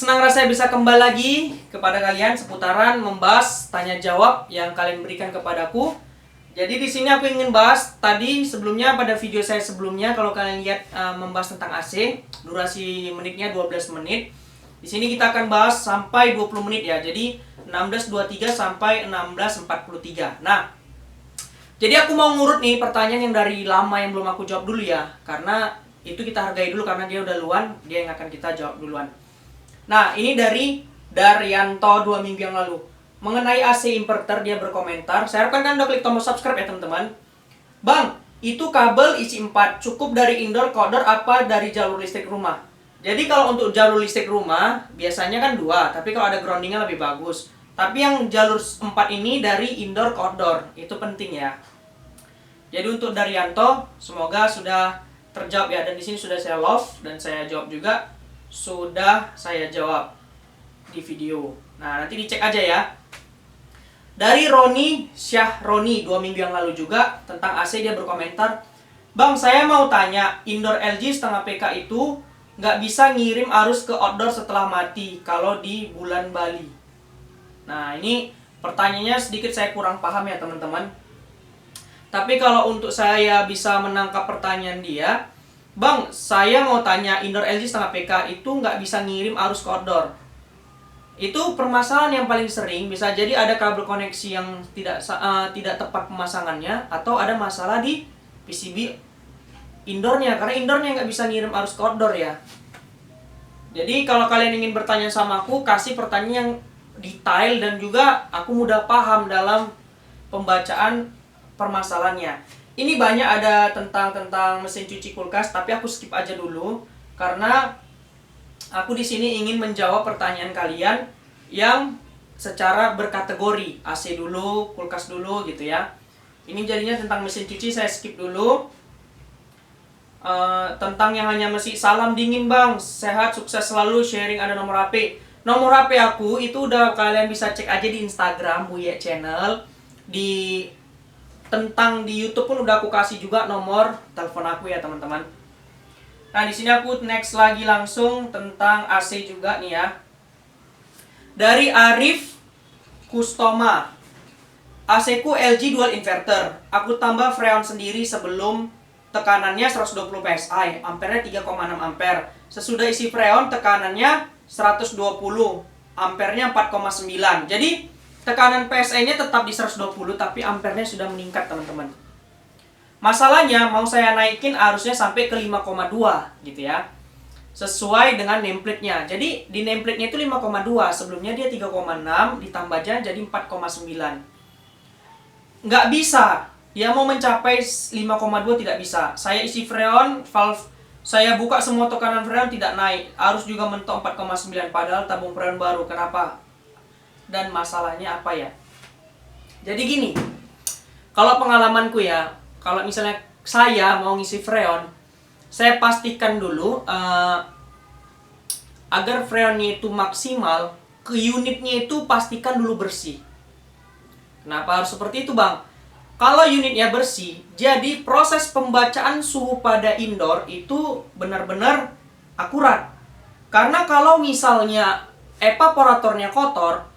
Senang rasanya bisa kembali lagi kepada kalian seputaran membahas tanya jawab yang kalian berikan kepadaku. Jadi di sini aku ingin bahas tadi sebelumnya pada video saya sebelumnya, kalau kalian lihat membahas tentang AC, durasi menitnya 12 menit. Di sini kita akan bahas sampai 20 menit ya. Jadi 16.23 sampai 16.43. Nah, jadi aku mau ngurut nih pertanyaan yang dari lama yang belum aku jawab dulu ya. Karena itu kita hargai dulu karena dia udah duluan, dia yang akan kita jawab duluan. Nah, ini dari Daryanto 2 minggu yang lalu. Mengenai AC inverter, dia berkomentar. Saya harapkan kalian udah klik tombol subscribe ya teman-teman. Bang, itu kabel isi 4 cukup dari indoor outdoor apa dari jalur listrik rumah? Jadi kalau untuk jalur listrik rumah, biasanya kan 2. Tapi kalau ada groundingnya lebih bagus. Tapi yang jalur 4 ini dari indoor ke outdoor. Itu penting ya. Jadi untuk Daryanto, semoga sudah terjawab ya. Dan di sini sudah saya love dan saya jawab juga. Sudah saya jawab di video. Nah, nanti dicek aja ya. Dari Roni Syahroni 2 minggu yang lalu juga tentang AC, dia berkomentar, Bang, saya mau tanya, indoor LG setengah PK itu nggak bisa ngirim arus ke outdoor setelah mati kalau di bulan Bali. Nah, ini pertanyaannya sedikit saya kurang paham ya teman-teman. Tapi kalau untuk saya bisa menangkap pertanyaan dia, Bang, saya mau tanya, indoor LG setengah PK itu nggak bisa ngirim arus ke outdoor. Itu permasalahan yang paling sering, bisa jadi ada kabel koneksi yang tidak tepat pemasangannya, atau ada masalah di PCB indoornya, karena indoornya nggak bisa ngirim arus ke outdoor ya. Jadi kalau kalian ingin bertanya sama aku, kasih pertanyaan yang detail dan juga aku mudah paham dalam pembacaan permasalahannya. Ini banyak ada tentang mesin cuci kulkas, tapi aku skip aja dulu karena aku di sini ingin menjawab pertanyaan kalian yang secara berkategori, AC dulu, kulkas dulu gitu ya. Ini jadinya tentang mesin cuci saya skip dulu. Tentang yang hanya mesin, salam dingin Bang, sehat, sukses selalu, sharing ada nomor HP. Nomor HP aku itu udah kalian bisa cek aja di Instagram Buye Channel. Tentang di YouTube pun udah aku kasih juga nomor telepon aku ya teman-teman. Nah, di sini aku next lagi langsung tentang AC juga nih ya. Dari Arif Kustoma. AC ku LG dual inverter. Aku tambah freon sendiri sebelum tekanannya 120 PSI, ampernya 3,6 ampere. Sesudah isi freon tekanannya 120, ampernya 4,9. Jadi tekanan PSI-nya tetap di 120, tapi ampernya sudah meningkat teman-teman. Masalahnya mau saya naikin arusnya sampai ke 5,2 gitu ya. Sesuai dengan nameplate-nya. Jadi di nameplate-nya itu 5,2, sebelumnya dia 3,6 ditambah aja jadi 4,9. Nggak bisa. Dia mau mencapai 5,2 tidak bisa. Saya isi freon, valve saya buka semua tekanan freon tidak naik. Arus juga mentok 4,9 padahal tabung freon baru. Kenapa? Dan masalahnya apa ya? Jadi gini, kalau pengalamanku ya, kalau misalnya saya mau ngisi freon, saya pastikan dulu agar freonnya itu maksimal, ke unitnya itu pastikan dulu bersih. Kenapa harus seperti itu Bang? Kalau unitnya bersih, jadi proses pembacaan suhu pada indoor itu benar-benar akurat. Karena kalau misalnya evaporatornya kotor,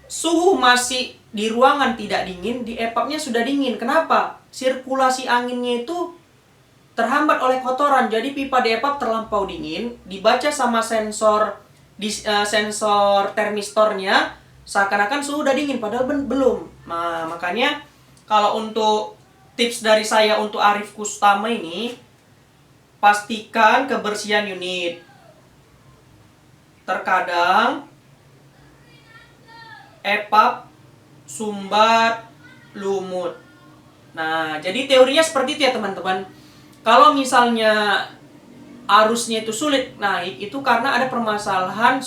suhu masih di ruangan tidak dingin, di evapnya sudah dingin. Kenapa? Sirkulasi anginnya itu terhambat oleh kotoran. Jadi pipa di evap terlampau dingin, dibaca sama sensor sensor termistornya seakan-akan suhu udah dingin, padahal belum. Nah, makanya kalau untuk tips dari saya untuk Arif Kustama ini, pastikan kebersihan unit. Terkadang evap sumbat lumut. Nah, jadi teorinya seperti itu ya teman-teman. Kalau misalnya arusnya itu sulit naik, itu karena ada permasalahan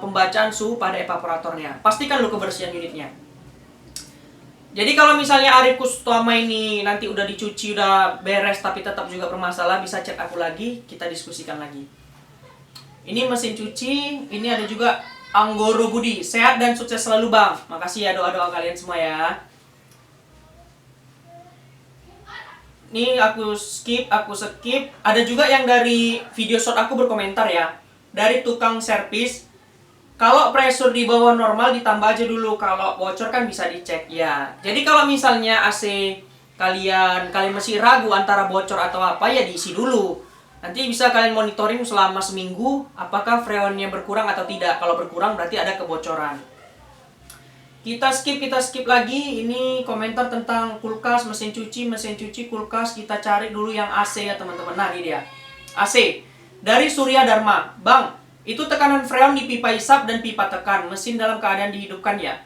pembacaan suhu pada evaporatornya. Pastikan lu kebersihan unitnya. Jadi kalau misalnya Arif Kustama ini nanti udah dicuci, udah beres tapi tetap juga bermasalah, bisa chat aku lagi, kita diskusikan lagi. Ini mesin cuci, ini ada juga Anggoro Budi, sehat dan sukses selalu Bang. Makasih ya doa-doa kalian semua ya. Ini aku skip. Ada juga yang dari video short aku berkomentar ya. Dari tukang servis, Kalau pressure di bawah normal ditambah aja dulu, kalau bocor kan bisa dicek ya. Jadi kalau misalnya AC kalian masih ragu antara bocor atau apa, ya diisi dulu. Nanti bisa kalian monitoring selama seminggu apakah freonnya berkurang atau tidak. Kalau berkurang berarti ada kebocoran. Kita skip lagi. Ini komentar tentang kulkas, mesin cuci, kulkas. Kita cari dulu yang AC ya teman-teman. Nah ini dia AC dari Surya Dharma. Bang, itu tekanan freon di pipa isap dan pipa tekan, mesin dalam keadaan dihidupkan ya.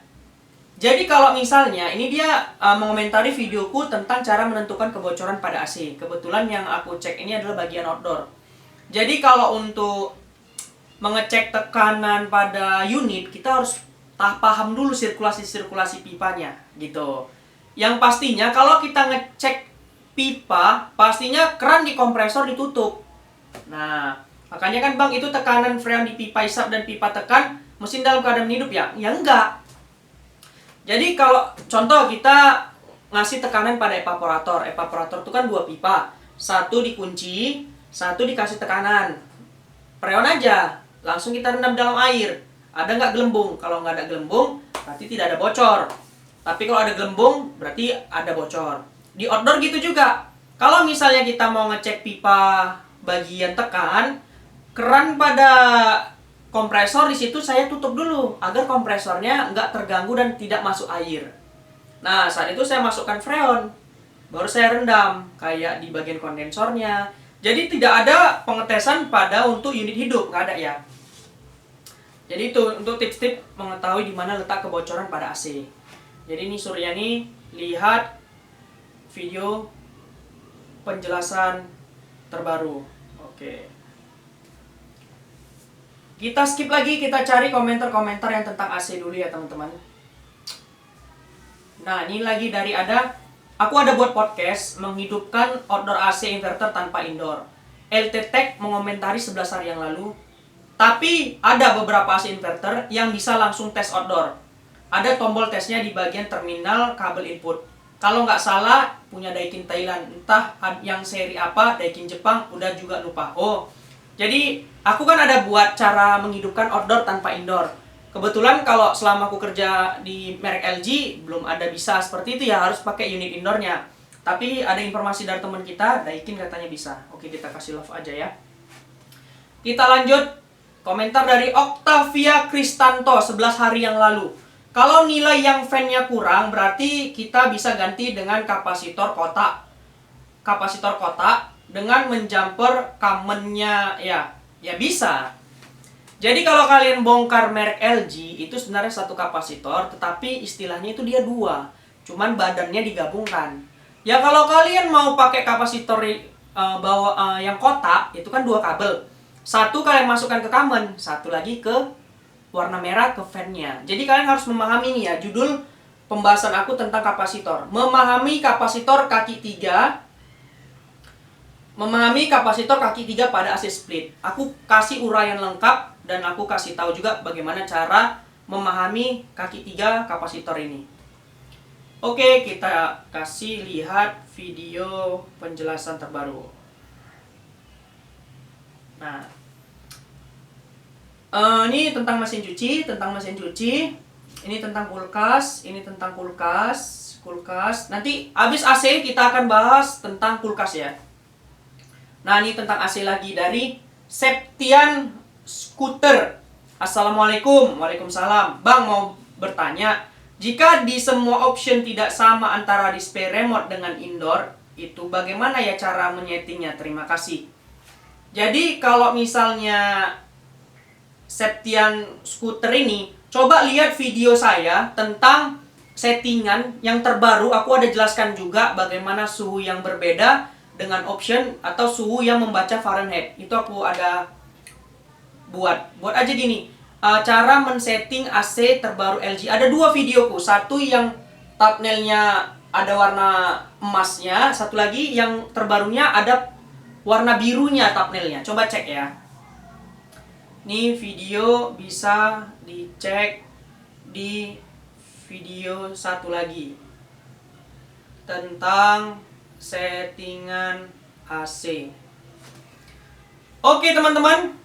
Jadi kalau misalnya ini dia mengomentari videoku tentang cara menentukan kebocoran pada AC. Kebetulan yang aku cek ini adalah bagian outdoor. Jadi kalau untuk mengecek tekanan pada unit, kita harus paham dulu sirkulasi pipanya gitu. Yang pastinya kalau kita ngecek pipa, pastinya keran di kompresor ditutup. Nah, makanya kan bang, itu tekanan freon di pipa isap dan pipa tekan, mesin dalam keadaan hidup ya? Ya enggak. Jadi kalau contoh kita ngasih tekanan pada evaporator. Evaporator itu kan 2 pipa. Satu dikunci, satu dikasih tekanan. Freon aja, langsung kita rendam dalam air. Ada nggak gelembung? Kalau nggak ada gelembung, berarti tidak ada bocor. Tapi kalau ada gelembung, berarti ada bocor. Di outdoor gitu juga. Kalau misalnya kita mau ngecek pipa bagian tekan, keran pada kompresor di situ saya tutup dulu agar kompresornya nggak terganggu dan tidak masuk air. Nah, saat itu saya masukkan freon, baru saya rendam kayak di bagian kondensornya. Jadi tidak ada pengetesan pada untuk unit hidup, nggak ada ya. Jadi itu untuk tips-tips mengetahui di mana letak kebocoran pada AC. Jadi ini Suryani, lihat video penjelasan terbaru. Oke. Kita skip lagi, kita cari komentar-komentar yang tentang AC dulu ya teman-teman. Nah, ini lagi dari aku ada buat podcast menghidupkan outdoor AC inverter tanpa indoor. LT Tech mengomentari 11 hari yang lalu. Tapi ada beberapa AC inverter yang bisa langsung tes outdoor. Ada tombol tesnya di bagian terminal kabel input. Kalau nggak salah punya Daikin Thailand, entah yang seri apa, Daikin Jepang, udah juga lupa. Oh, jadi aku kan ada buat cara menghidupkan outdoor tanpa indoor. Kebetulan kalau selama aku kerja di merek LG belum ada bisa seperti itu ya, harus pakai unit indoornya. Tapi ada informasi dari teman kita, Daikin katanya bisa. Oke, kita kasih love aja ya. Kita lanjut. Komentar dari Octavia Kristanto 11 hari yang lalu. Kalau nilai yang fan-nya kurang, berarti kita bisa ganti dengan kapasitor kotak. Kapasitor kotak dengan menjumper kamennya ya bisa. Jadi kalau kalian bongkar merek LG, itu sebenarnya satu kapasitor, tetapi istilahnya itu dia 2. Cuman badannya digabungkan. Ya kalau kalian mau pakai kapasitor yang kotak, itu kan 2 kabel. Satu kalian masukkan ke kamen, satu lagi ke warna merah ke fan-nya. Jadi kalian harus memahami ini ya, judul pembahasan aku tentang kapasitor. Memahami kapasitor kaki 3. Memahami kapasitor kaki 3 pada AC split. Aku kasih uraian lengkap dan aku kasih tahu juga bagaimana cara memahami kaki 3 kapasitor ini. Oke, kita kasih lihat video penjelasan terbaru. Nah, ini tentang mesin cuci, ini tentang kulkas, kulkas. Nanti habis AC kita akan bahas tentang kulkas ya. Nah, ini tentang AC lagi dari Septian Scooter. Assalamualaikum. Waalaikumsalam. Bang, mau bertanya, jika di semua option tidak sama antara display remote dengan indoor, itu bagaimana ya cara menyetingnya? Terima kasih. Jadi kalau misalnya Septian Scooter ini, coba lihat video saya tentang settingan yang terbaru. Aku ada jelaskan juga bagaimana suhu yang berbeda dengan option atau suhu yang membaca Fahrenheit. Itu aku ada buat aja gini, cara men-setting AC terbaru LG. Ada 2 videoku, satu yang thumbnailnya ada warna emasnya, satu lagi yang terbarunya ada warna birunya thumbnailnya. Coba cek ya. Ini video bisa dicek di video satu lagi tentang settingan AC. Oke teman-teman,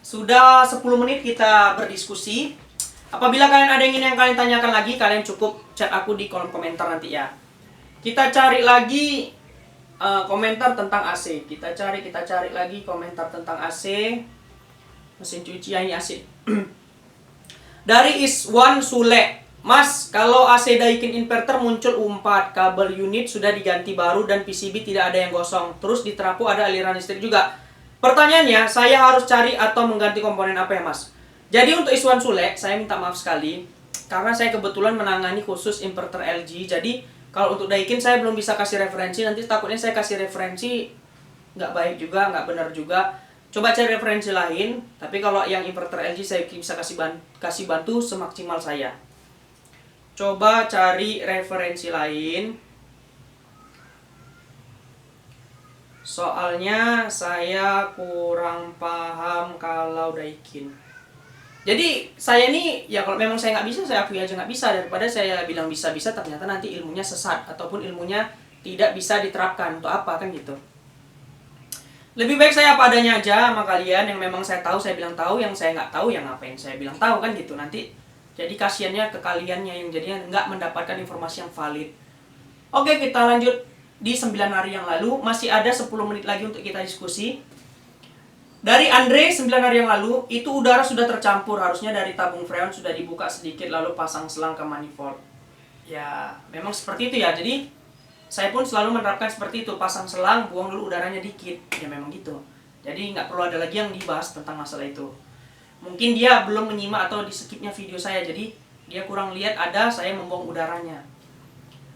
Sudah 10 menit kita berdiskusi. Apabila kalian ada yang kalian tanyakan lagi, kalian cukup chat aku di kolom komentar nanti ya. Kita cari lagi komentar tentang AC. Kita cari lagi komentar tentang AC. Mesin cuci ini AC. Dari Iswan Sule. Mas, kalau AC Daikin inverter muncul U4, kabel unit sudah diganti baru dan PCB tidak ada yang gosong. Terus di trafo ada aliran listrik juga. Pertanyaannya, saya harus cari atau mengganti komponen apa ya, Mas? Jadi untuk Iswan Sule, saya minta maaf sekali karena saya kebetulan menangani khusus inverter LG. Jadi kalau untuk Daikin saya belum bisa kasih referensi. Nanti takutnya saya kasih referensi nggak baik juga, nggak benar juga. Coba cari referensi lain. Tapi kalau yang inverter LG saya bisa kasih bantu semaksimal saya. Coba cari referensi lain. Soalnya saya kurang paham kalau Daikin. Jadi saya ini ya kalau memang saya nggak bisa, saya akui aja nggak bisa, daripada saya bilang bisa-bisa ternyata nanti ilmunya sesat ataupun ilmunya tidak bisa diterapkan untuk apa kan gitu. Lebih baik saya apa adanya aja sama kalian. Yang memang saya tahu saya bilang tahu, yang saya nggak tahu yang ngapain saya bilang tahu kan gitu. Nanti jadi kasihannya ke kaliannya yang jadinya nggak mendapatkan informasi yang valid. Oke, kita lanjut. Di 9 hari yang lalu masih ada 10 menit lagi untuk kita diskusi. Dari Andre 9 hari yang lalu itu udara sudah tercampur, harusnya dari tabung freon sudah dibuka sedikit lalu pasang selang ke manifold. Ya memang seperti itu ya. Jadi saya pun selalu menerapkan seperti itu, pasang selang, buang dulu udaranya dikit. Ya memang gitu. Jadi nggak perlu ada lagi yang dibahas tentang masalah itu. Mungkin dia belum menyimak atau di skipnya video saya, jadi dia kurang lihat ada saya membuang udaranya.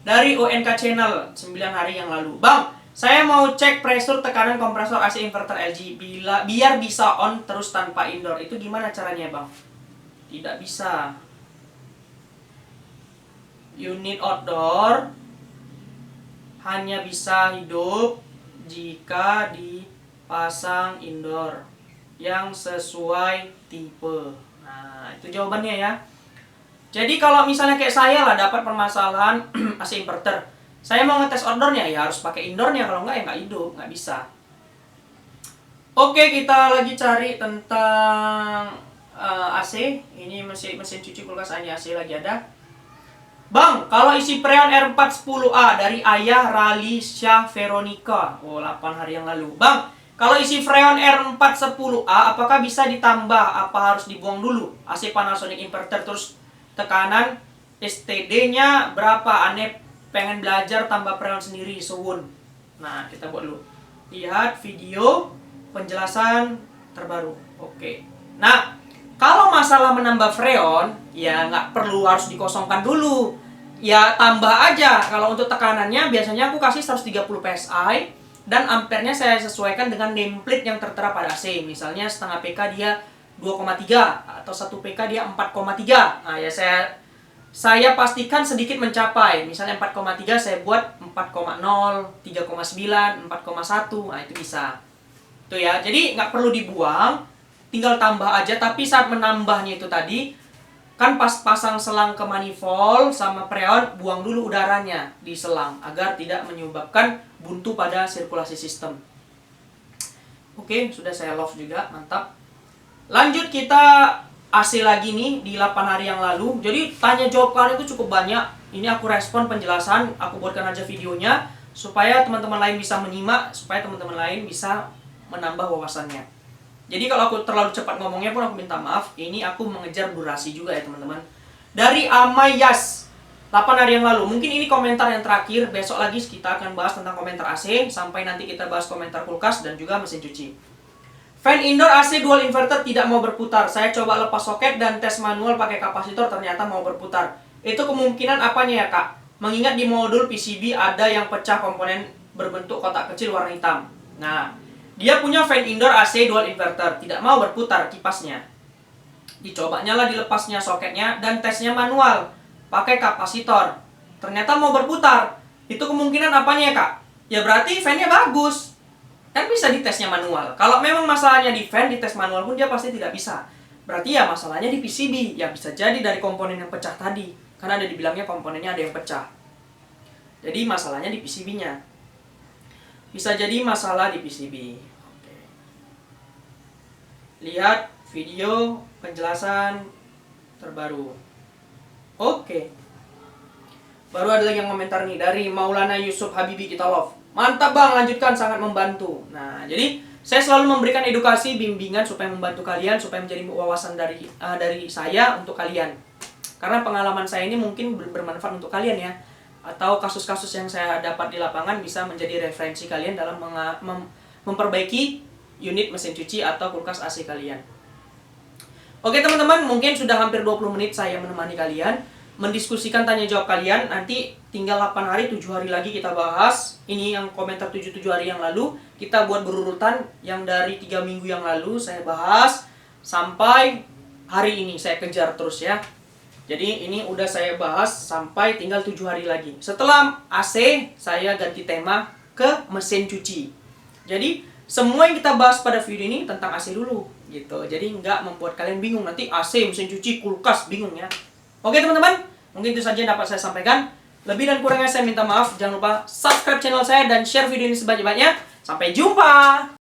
Dari ONK Channel 9 hari yang lalu, Bang, saya mau cek pressure tekanan kompresor AC inverter LG biar bisa on terus tanpa indoor. Itu gimana caranya, Bang? Tidak bisa. Unit outdoor hanya bisa hidup jika dipasang indoor yang sesuai tipe. Nah, itu jawabannya ya. Jadi kalau misalnya kayak saya lah dapat permasalahan AC inverter, saya mau ngetes outdoornya ya harus pakai indoornya, kalau enggak ya nggak hidup, nggak bisa. Oke, kita lagi cari tentang AC. Ini mesin cuci kulkas AC lagi ada. Bang, kalau isi Freon R410A dari ayah Ralisha Veronica, 8 hari yang lalu. Bang, kalau isi Freon R410A apakah bisa ditambah? Apa harus dibuang dulu? AC Panasonic inverter terus tekanan STD-nya berapa? Aneh pengen belajar tambah freon sendiri, suwun. Nah, kita buat dulu. Lihat video penjelasan terbaru. Oke. Nah, kalau masalah menambah freon, ya nggak perlu harus dikosongkan dulu. Ya tambah aja. Kalau untuk tekanannya biasanya aku kasih 130 PSI dan ampernya saya sesuaikan dengan nameplate yang tertera pada AC. Misalnya setengah PK dia 2,3 atau 1 PK dia 4,3. Nah, ya saya pastikan sedikit mencapai. Misalnya 4,3 saya buat 4,0, 3,9, 4,1. Nah, itu bisa. Tuh ya. Jadi nggak perlu dibuang, tinggal tambah aja. Tapi saat menambahnya itu tadi kan pas pasang selang ke manifold sama freon, buang dulu udaranya di selang agar tidak menyebabkan buntu pada sirkulasi sistem. Oke, sudah saya love juga, mantap. Lanjut kita AC lagi nih di 8 hari yang lalu. Jadi tanya jawab kalian itu cukup banyak. Ini aku respon penjelasan, aku buatkan aja videonya supaya teman-teman lain bisa menyimak, supaya teman-teman lain bisa menambah wawasannya. Jadi kalau aku terlalu cepat ngomongnya pun aku minta maaf. Ini aku mengejar durasi juga ya teman-teman. Dari Amayas 8 hari yang lalu. Mungkin ini komentar yang terakhir. Besok lagi kita akan bahas tentang komentar AC. Sampai nanti kita bahas komentar kulkas dan juga mesin cuci. Fan indoor AC dual inverter tidak mau berputar. Saya coba lepas soket dan tes manual pakai kapasitor, ternyata mau berputar. Itu kemungkinan apanya ya kak? Mengingat di modul PCB ada yang pecah komponen berbentuk kotak kecil warna hitam. Nah, dia punya fan indoor AC dual inverter, tidak mau berputar kipasnya. Dicobanya lah dilepasnya soketnya dan tesnya manual pakai kapasitor. Ternyata mau berputar. Itu kemungkinan apanya ya kak? Ya berarti fan-nya bagus. Kan bisa ditesnya manual. Kalau memang masalahnya di fan, dites manual pun dia pasti tidak bisa. Berarti ya masalahnya di PCB. Ya bisa jadi dari komponen yang pecah tadi. Karena ada dibilangnya komponennya ada yang pecah. Jadi masalahnya di PCB-nya. Bisa jadi masalah di PCB. Oke. Lihat video penjelasan terbaru. Oke. Baru ada lagi yang komentar nih dari Maulana Yusuf Habibi kita love. Mantap bang, lanjutkan, sangat membantu. Nah, jadi saya selalu memberikan edukasi, bimbingan supaya membantu kalian, supaya menjadi wawasan dari saya untuk kalian. Karena pengalaman saya ini mungkin bermanfaat untuk kalian ya. Atau kasus-kasus yang saya dapat di lapangan bisa menjadi referensi kalian dalam memperbaiki unit mesin cuci atau kulkas AC kalian. Oke teman-teman, mungkin sudah hampir 20 menit saya menemani kalian mendiskusikan tanya jawab kalian. Nanti tinggal 8 hari, 7 hari lagi kita bahas. Ini yang komentar 7 hari yang lalu kita buat berurutan. Yang dari 3 minggu yang lalu saya bahas sampai hari ini saya kejar terus ya. Jadi ini udah saya bahas sampai tinggal 7 hari lagi. Setelah AC saya ganti tema ke mesin cuci. Jadi semua yang kita bahas pada video ini tentang AC dulu gitu. Jadi nggak membuat kalian bingung nanti AC, mesin cuci, kulkas bingung ya. Oke teman-teman, mungkin itu saja yang dapat saya sampaikan. Lebih dan kurangnya saya minta maaf. Jangan lupa subscribe channel saya dan share video ini sebanyak-banyaknya. Sampai jumpa!